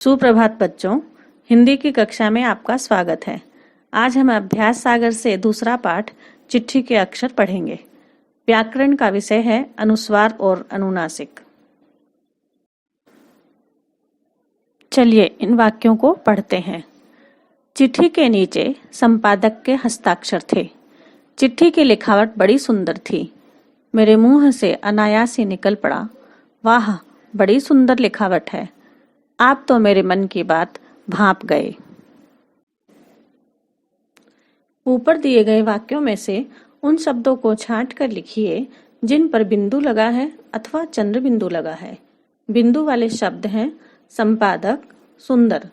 सुप्रभात बच्चों, हिंदी की कक्षा में आपका स्वागत है। आज हम अभ्यास सागर से दूसरा पाठ चिट्ठी के अक्षर पढ़ेंगे। व्याकरण का विषय है अनुस्वार और अनुनासिक। चलिए इन वाक्यों को पढ़ते हैं। चिट्ठी के नीचे संपादक के हस्ताक्षर थे। चिट्ठी की लिखावट बड़ी सुंदर थी। मेरे मुंह से अनायास ही निकल पड़ा, वाह बड़ी सुंदर लिखावट है। आप तो मेरे मन की बात भांप गए। ऊपर दिए गए वाक्यों में से उन शब्दों को छांट कर लिखिए जिन पर बिंदु लगा है अथवा चंद्र बिंदु लगा है। बिंदु वाले शब्द हैं संपादक, सुंदर।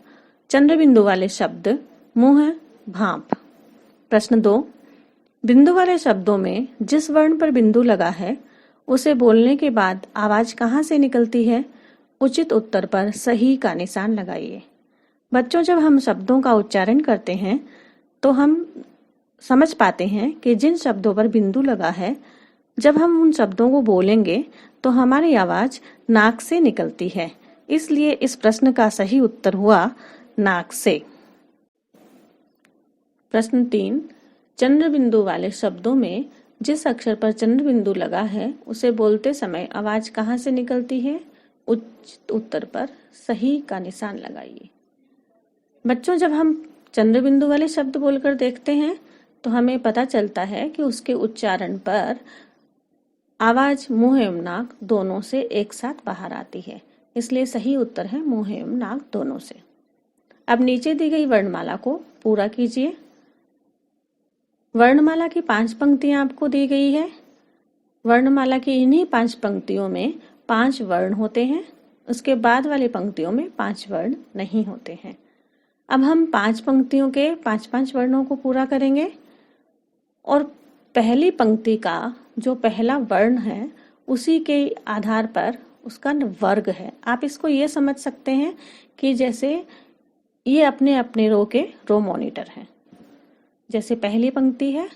चंद्र बिंदु वाले शब्द मुंह, भांप। प्रश्न 2, बिंदु वाले शब्दों में जिस वर्ण पर बिंदु लगा है उसे बोलने के बाद आवाज कहाँ से निकलती है? उचित उत्तर पर सही का निशान लगाइए। बच्चों, जब हम शब्दों का उच्चारण करते हैं तो हम समझ पाते हैं कि जिन शब्दों पर बिंदु लगा है, जब हम उन शब्दों को बोलेंगे तो हमारी आवाज नाक से निकलती है। इसलिए इस प्रश्न का सही उत्तर हुआ नाक से। प्रश्न 3, चंद्र बिंदु वाले शब्दों में जिस अक्षर पर चंद्र बिंदु लगा है उसे बोलते समय आवाज कहाँ से निकलती है? उचित उत्तर पर सही का निशान लगाइए। बच्चों, जब हम चंद्र बिंदु वाले शब्द बोलकर देखते हैं तो हमें पता चलता है कि उसके उच्चारण पर आवाज मुंह एवं नाक दोनों से एक साथ बाहर आती है। इसलिए सही उत्तर है मुंह एवं नाक दोनों से। अब नीचे दी गई वर्णमाला को पूरा कीजिए। वर्णमाला की 5 पंक्तियां आपको दी गई है। वर्णमाला की इन्हीं 5 पंक्तियों में 5 वर्ण होते हैं। उसके बाद वाली पंक्तियों में 5 वर्ण नहीं होते हैं। अब हम 5 पंक्तियों के 5-5 वर्णों को पूरा करेंगे और पहली पंक्ति का जो पहला वर्ण है उसी के आधार पर उसका वर्ग है। आप इसको ये समझ सकते हैं कि जैसे ये अपने अपने रो के रो मॉनिटर हैं। जैसे पहली पंक्ति है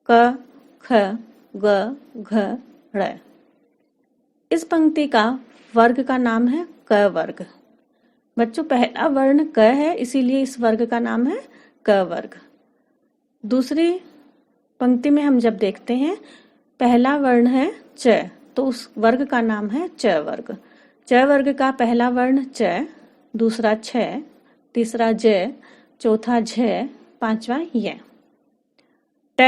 क, ख, ग, घ, ड़। इस पंक्ति का वर्ग का नाम है क वर्ग। बच्चों, पहला वर्ण क है, इसीलिए इस वर्ग का नाम है क वर्ग। दूसरी पंक्ति में हम जब देखते हैं पहला वर्ण है च, तो उस वर्ग का नाम है च वर्ग। च वर्ग का पहला वर्ण च, दूसरा छ, तीसरा ज, चौथा झ, पांचवा य। ट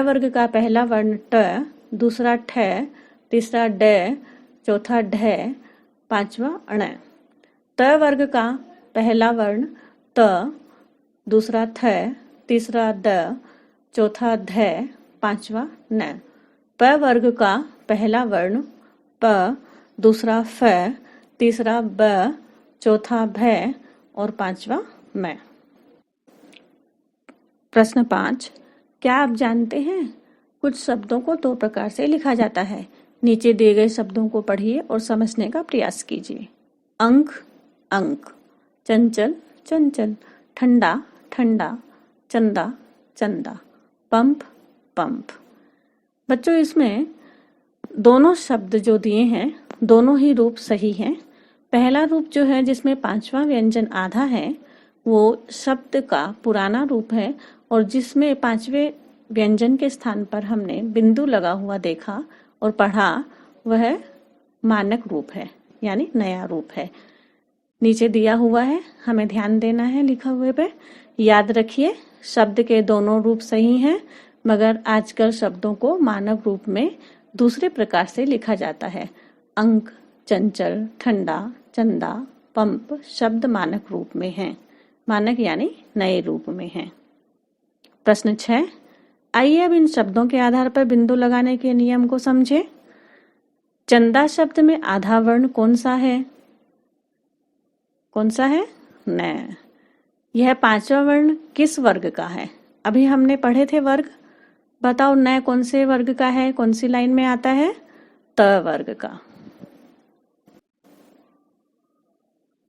वर्ग का पहला वर्ण ट, दूसरा ठ, तीसरा ड, चौथा ढ, पांचवा अण। त वर्ग का पहला वर्ण त, दूसरा थ, तीसरा द, चौथा ध, पांचवा न। प वर्ग का पहला वर्ण प, दूसरा फ, तीसरा ब, चौथा भ और पांचवा म। प्रश्न 5, क्या आप जानते हैं कुछ शब्दों को 2 प्रकार से लिखा जाता है? नीचे दिए गए शब्दों को पढ़िए और समझने का प्रयास कीजिए। अंक, अंक। चंचल, चंचल। ठंडा, ठंडा। चंदा, चंदा। Pump, pump. बच्चों, इसमें दोनों शब्द जो दिए हैं दोनों ही रूप सही हैं। पहला रूप जो है जिसमें 5वां व्यंजन आधा है वो शब्द का पुराना रूप है, और जिसमें 5वें व्यंजन के स्थान पर हमने बिंदु लगा हुआ देखा और पढ़ा वह मानक रूप है, यानी नया रूप है। नीचे दिया हुआ है, हमें ध्यान देना है लिखा हुए पे। याद रखिए शब्द के दोनों रूप सही हैं, मगर आजकल शब्दों को मानक रूप में दूसरे प्रकार से लिखा जाता है। अंक, चंचल, ठंडा, चंदा, पंप शब्द मानक रूप में हैं। मानक यानी नए रूप में हैं। प्रश्न 6, आइए अब इन शब्दों के आधार पर बिंदु लगाने के नियम को समझें। चंदा शब्द में आधा वर्ण कौन सा है? कौन सा है? न। यह 5वां वर्ण किस वर्ग का है? अभी हमने पढ़े थे वर्ग। बताओ न कौन से वर्ग का है, कौन सी लाइन में आता है? त वर्ग का।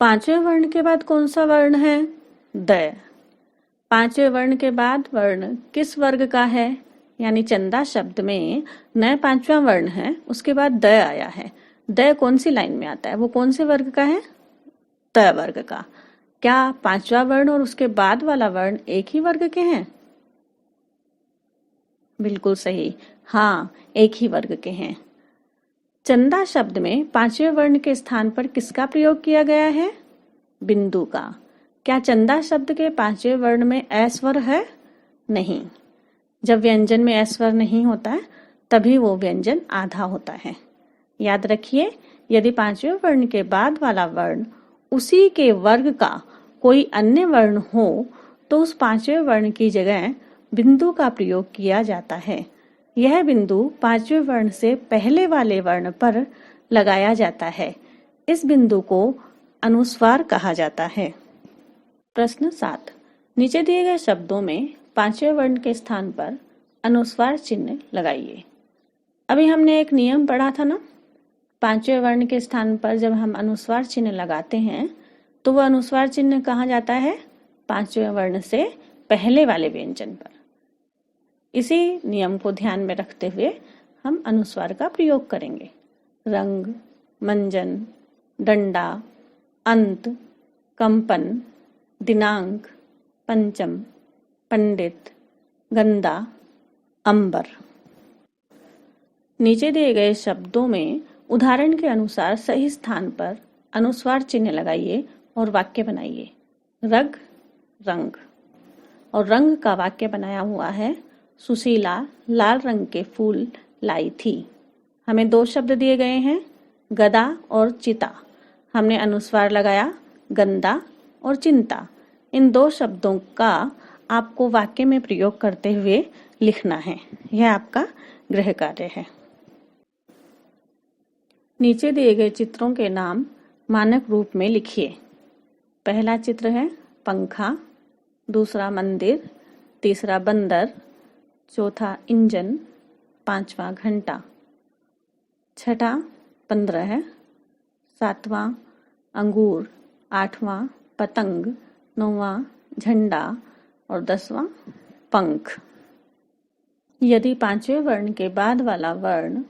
5वें वर्ण के बाद कौन सा वर्ण है? द। 5वें वर्ण के बाद वर्ण किस वर्ग का है? यानी चंदा शब्द में न 5वां वर्ण है, उसके बाद द आया है। द कौन सी लाइन में आता है? वो कौन से वर्ग का है? त वर्ग का। क्या पांचवा वर्ण और उसके बाद वाला वर्ण एक ही वर्ग के हैं? बिल्कुल सही, हाँ, एक ही वर्ग के हैं। चंदा शब्द में पांचवें वर्ण के स्थान पर किसका प्रयोग किया गया है? बिंदु का। क्या चंदा शब्द के पांचवें वर्ण में ए स्वर है? नहीं। जब व्यंजन में ए स्वर नहीं होता है तभी वो व्यंजन आधा होता है। याद रखिए, यदि पांचवें वर्ण के बाद वाला वर्ण उसी के वर्ग का कोई अन्य वर्ण हो तो उस पांचवें वर्ण की जगह बिंदु का प्रयोग किया जाता है। यह बिंदु पांचवें वर्ण से पहले वाले वर्ण पर लगाया जाता है। इस बिंदु को अनुस्वार कहा जाता है। प्रश्न 7, नीचे दिए गए शब्दों में पांचवें वर्ण के स्थान पर अनुस्वार चिन्ह लगाइए। अभी हमने एक नियम पढ़ा था ना, पांचवें वर्ण के स्थान पर जब हम अनुस्वार चिन्ह लगाते हैं तो वह अनुस्वार चिन्ह कहाँ जाता है? पांचवें वर्ण से पहले वाले व्यंजन पर। इसी नियम को ध्यान में रखते हुए हम अनुस्वार का प्रयोग करेंगे। रंग, मंजन, डंडा, अंत, कंपन, दिनांक, पंचम, पंडित, गंदा, अंबर। नीचे दिए गए शब्दों में उदाहरण के अनुसार सही स्थान पर अनुस्वार चिन्ह लगाइए और वाक्य बनाइए। रग, रंग। और रंग का वाक्य बनाया हुआ है, सुशीला लाल रंग के फूल लाई थी। हमें दो शब्द दिए गए हैं, गदा और चिता। हमने अनुस्वार लगाया गंदा और चिंता। इन दो शब्दों का आपको वाक्य में प्रयोग करते हुए लिखना है। यह आपका गृह कार्य है। नीचे दिए गए चित्रों के नाम मानक रूप में लिखिए। पहला चित्र है पंखा, दूसरा मंदिर, तीसरा बंदर, चौथा इंजन, पांचवा घंटा, छठा 15 है, सातवां अंगूर, आठवां पतंग, नौवां झंडा और 10वां पंख। यदि पांचवें वर्ण के बाद वाला वर्ण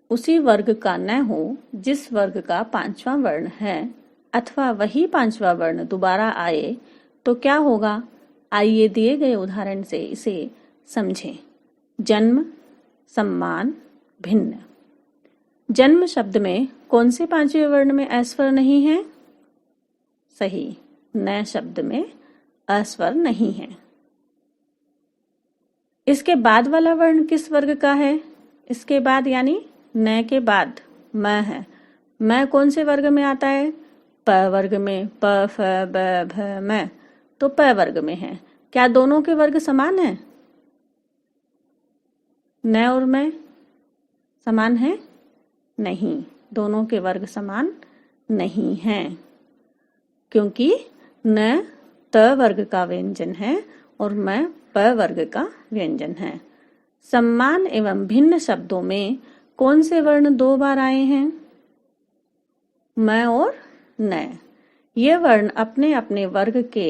उसी वर्ग का न हो जिस वर्ग का पांचवा वर्ण है अथवा वही पांचवा वर्ण दोबारा आए तो क्या होगा? आइए दिए गए उदाहरण से इसे समझें। जन्म, सम्मान, भिन्न। जन्म शब्द में कौन से पांचवें वर्ण में अस्वर नहीं है? सही, न शब्द में अस्वर नहीं है। इसके बाद वाला वर्ण किस वर्ग का है? इसके बाद यानी न के बाद म है। म कौन से वर्ग में आता है? प वर्ग में। प, फ, ब, भ, म तो प वर्ग में है। क्या दोनों के वर्ग समान है? न और मैं समान है? नहीं, दोनों के वर्ग समान नहीं हैं, क्योंकि न त वर्ग का व्यंजन है और मैं प वर्ग का व्यंजन है। सम्मान एवं भिन्न शब्दों में कौन से वर्ण दो बार आए हैं? म और न। ये वर्ण अपने अपने वर्ग के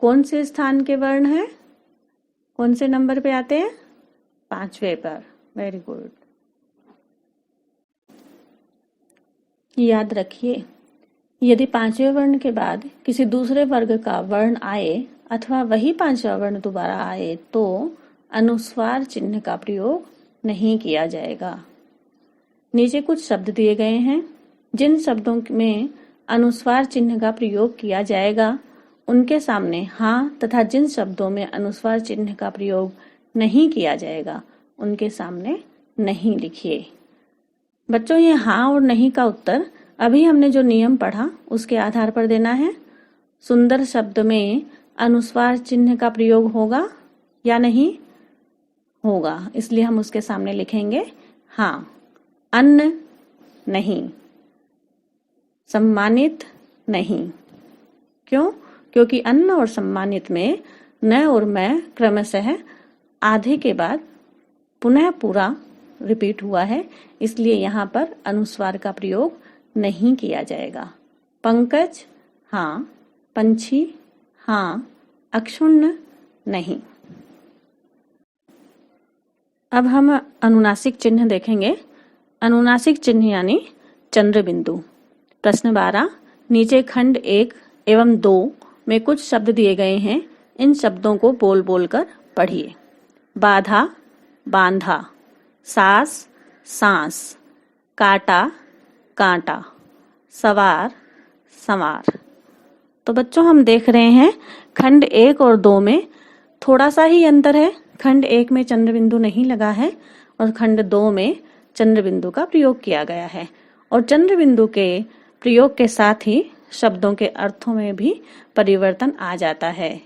कौन से स्थान के वर्ण हैं? कौन से नंबर पे आते हैं? 5वें पर। Very good. याद रखिए, यदि 5वें वर्ण के बाद किसी दूसरे वर्ग का वर्ण आए अथवा वही 5वां वर्ण दोबारा आए तो अनुस्वार चिन्ह का प्रयोग नहीं किया जाएगा। नीचे कुछ शब्द दिए गए हैं। जिन शब्दों में अनुस्वार चिन्ह का प्रयोग किया जाएगा उनके सामने हाँ तथा जिन शब्दों में अनुस्वार चिन्ह का प्रयोग नहीं किया जाएगा उनके सामने नहीं लिखिए। बच्चों, ये हाँ और नहीं का उत्तर अभी हमने जो नियम पढ़ा उसके आधार पर देना है। सुंदर शब्द में अनुस्वार चिन्ह का प्रयोग होगा या नहीं होगा, इसलिए हम उसके सामने लिखेंगे हाँ। अन्न नहीं, सम्मानित नहीं। क्यों? क्योंकि अन्न और सम्मानित में न और मैं क्रमशः आधे के बाद पुनः पूरा रिपीट हुआ है, इसलिए यहाँ पर अनुस्वार का प्रयोग नहीं किया जाएगा। पंकज हाँ, पंछी हाँ, अक्षुण्ण नहीं। अब हम अनुनासिक चिन्ह देखेंगे। अनुनासिक चिन्ह यानी चंद्र बिंदु। प्रश्न 12, नीचे खंड 1 एवं 2 में कुछ शब्द दिए गए हैं। इन शब्दों को बोल बोल कर पढ़िए। बाधा, बांधा, सास, सांस, काटा, कांटा, सवार, संवार। तो बच्चों हम देख रहे हैं खंड 1 और 2 में थोड़ा सा ही अंतर है। खंड 1 में चंद्र बिंदु नहीं लगा है और खंड 2 में चंद्र बिंदु का प्रयोग किया गया है। और चंद्र बिंदु के प्रयोग के साथ ही शब्दों के अर्थों में भी परिवर्तन आ जाता है।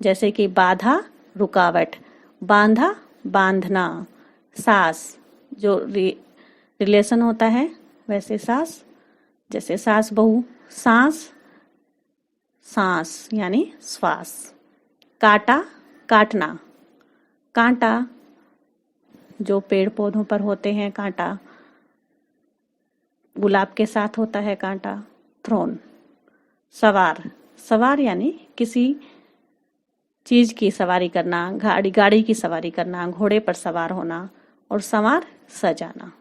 जैसे कि बाधा, रुकावट, बांधा, बांधना, सास जो रिलेशन होता है वैसे सास, जैसे सास बहू, सांस, सांस यानी श्वास, काटा, काटना, कांटा जो पेड़ पौधों पर होते हैं, कांटा गुलाब के साथ होता है कांटा, थ्रोन, सवार, सवार यानी किसी चीज की सवारी करना, गाड़ी की सवारी करना, घोड़े पर सवार होना, और संवार सजाना।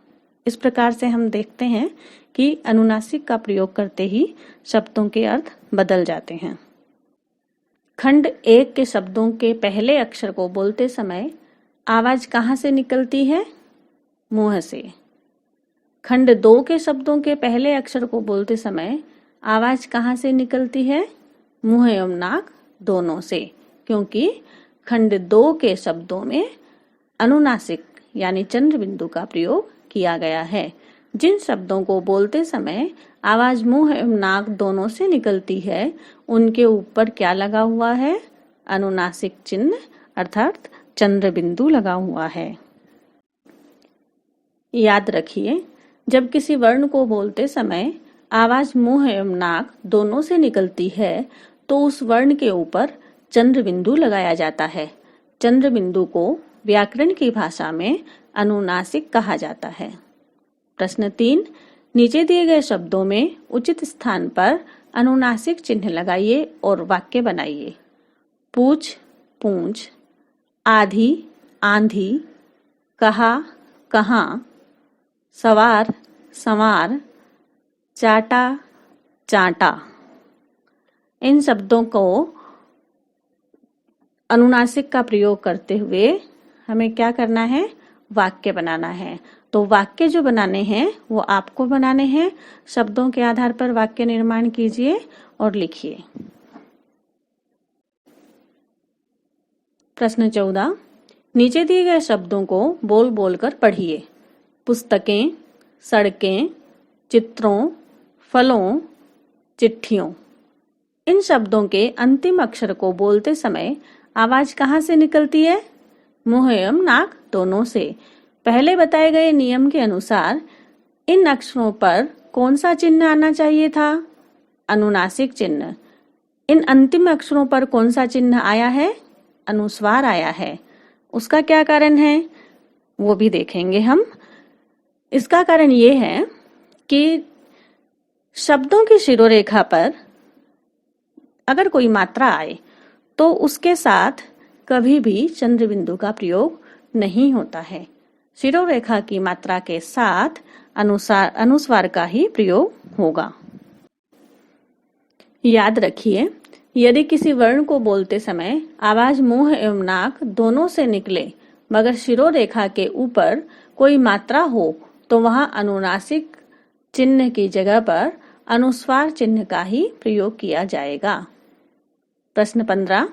इस प्रकार से हम देखते हैं कि अनुनासिक का प्रयोग करते ही शब्दों के अर्थ बदल जाते हैं। खंड 1 के शब्दों के पहले अक्षर को बोलते समय आवाज कहाँ से निकलती है? मुंह से। खंड 2 के शब्दों के पहले अक्षर को बोलते समय आवाज कहाँ से निकलती है? मुंह एवं नाक दोनों से, क्योंकि खंड 2 के शब्दों में अनुनासिक यानी चंद्र बिंदु का प्रयोग किया गया है। जिन शब्दों को बोलते समय आवाज मुंह एवं नाक दोनों से निकलती है उनके ऊपर क्या लगा हुआ है? अनुनासिक चिन्ह अर्थात चंद्र बिंदु लगा हुआ है। याद रखिए, जब किसी वर्ण को बोलते समय आवाज मुंह एवं नाक दोनों से निकलती है तो उस वर्ण के ऊपर चंद्र बिंदु लगाया जाता है। चंद्र बिंदु को व्याकरण की भाषा में अनुनासिक कहा जाता है। प्रश्न 3, नीचे दिए गए शब्दों में उचित स्थान पर अनुनासिक चिन्ह लगाइए और वाक्य बनाइए। पूछ, पूंछ, आधी, आंधी, कहा, कहाँ, सवार, संवार, चाटा, चाटा। इन शब्दों को अनुनासिक का प्रयोग करते हुए हमें क्या करना है? वाक्य बनाना है। तो वाक्य जो बनाने हैं वो आपको बनाने हैं। शब्दों के आधार पर वाक्य निर्माण कीजिए और लिखिए। प्रश्न 14, नीचे दिए गए शब्दों को बोल बोल कर पढ़िए। पुस्तकें, सड़कें, चित्रों, फलों, चिट्ठियों। इन शब्दों के अंतिम अक्षर को बोलते समय आवाज कहाँ से निकलती है? मुंह एवं नाक दोनों से। पहले बताए गए नियम के अनुसार इन अक्षरों पर कौन सा चिन्ह आना चाहिए था? अनुनासिक चिन्ह। इन अंतिम अक्षरों पर कौन सा चिन्ह आया है? अनुस्वार आया है। उसका क्या कारण है वो भी देखेंगे हम। इसका कारण ये है कि शब्दों की शिरोरेखा पर अगर कोई मात्रा आए तो उसके साथ कभी भी चंद्र बिंदु का प्रयोग नहीं होता है। शिरोरेखा की मात्रा के साथ अनुस्वार का ही प्रयोग होगा। याद रखिए, यदि किसी वर्ण को बोलते समय आवाज मुंह एवं नाक दोनों से निकले मगर शिरोरेखा के ऊपर कोई मात्रा हो तो वहां अनुनासिक चिन्ह की जगह पर अनुस्वार चिन्ह का ही प्रयोग किया जाएगा। प्रश्न 15,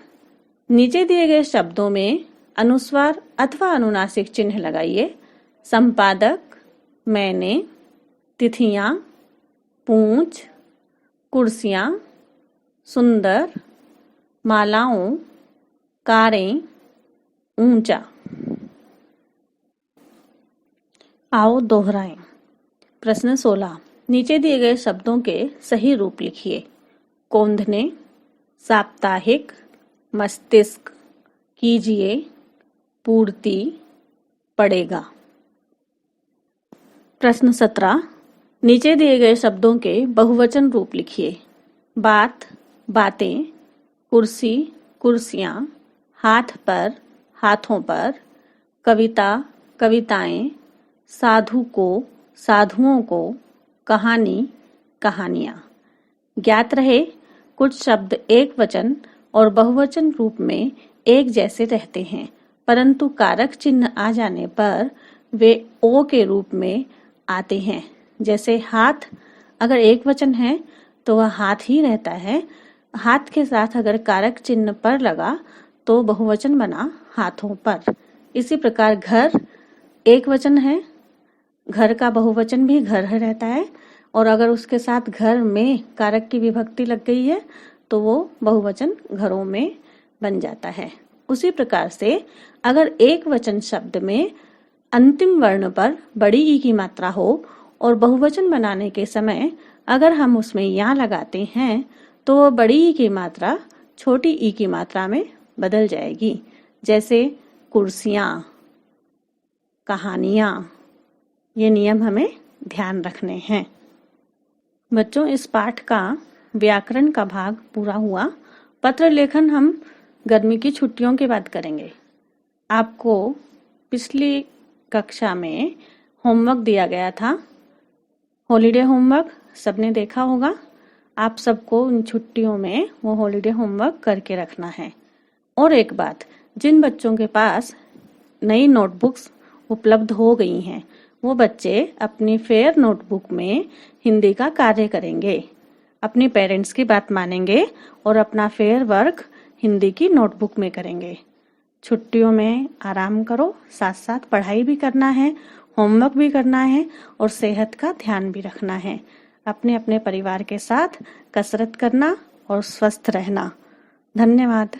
नीचे दिए गए शब्दों में अनुस्वार अथवा अनुनासिक चिन्ह लगाइए। संपादक, मैंने, तिथियां, पूंछ, कुर्सियां, सुंदर, मालाओं, कारें, ऊंचा। आओ दोहराएं। प्रश्न 16, नीचे दिए गए शब्दों के सही रूप लिखिए। कौंधने, साप्ताहिक, मस्तिष्क, कीजिए, पूर्ति, पड़ेगा। प्रश्न 17, नीचे दिए गए शब्दों के बहुवचन रूप लिखिए। बात, बातें, कुर्सी, कुर्सियां, हाथ पर, हाथों पर, कविता, कविताएं, साधु को, साधुओं को, कहानी, कहानियां। ज्ञात रहे कुछ शब्द एक वचन और बहुवचन रूप में एक जैसे रहते हैं, परंतु कारक चिन्ह आ जाने पर वे ओ के रूप में आते हैं। जैसे हाथ अगर एक वचन है तो वह हाथ ही रहता है। हाथ के साथ अगर कारक चिन्ह पर लगा तो बहुवचन बना हाथों पर। इसी प्रकार घर एक वचन है, घर का बहुवचन भी घर रहता है, और अगर उसके साथ घर में कारक की विभक्ति लग गई है तो वो बहुवचन घरों में बन जाता है। उसी प्रकार से अगर एक वचन शब्द में अंतिम वर्ण पर बड़ी ई की मात्रा हो और बहुवचन बनाने के समय अगर हम उसमें या लगाते हैं तो वह बड़ी ई की मात्रा छोटी ई की मात्रा में बदल जाएगी। जैसे कुर्सियाँ, कहानियाँ। ये नियम हमें ध्यान रखने हैं। बच्चों, इस पाठ का व्याकरण का भाग पूरा हुआ। पत्र लेखन हम गर्मी की छुट्टियों के बाद करेंगे। आपको पिछली कक्षा में होमवर्क दिया गया था, हॉलीडे होमवर्क सबने देखा होगा। आप सबको इन छुट्टियों में वो हॉलीडे होमवर्क करके रखना है। और एक बात, जिन बच्चों के पास नई नोटबुक्स उपलब्ध हो गई हैं वो बच्चे अपनी फेयर नोटबुक में हिंदी का कार्य करेंगे, अपने पेरेंट्स की बात मानेंगे और अपना फेयर वर्क हिंदी की नोटबुक में करेंगे। छुट्टियों में आराम करो, साथ साथ पढ़ाई भी करना है, होमवर्क भी करना है और सेहत का ध्यान भी रखना है। अपने अपने परिवार के साथ कसरत करना और स्वस्थ रहना। धन्यवाद।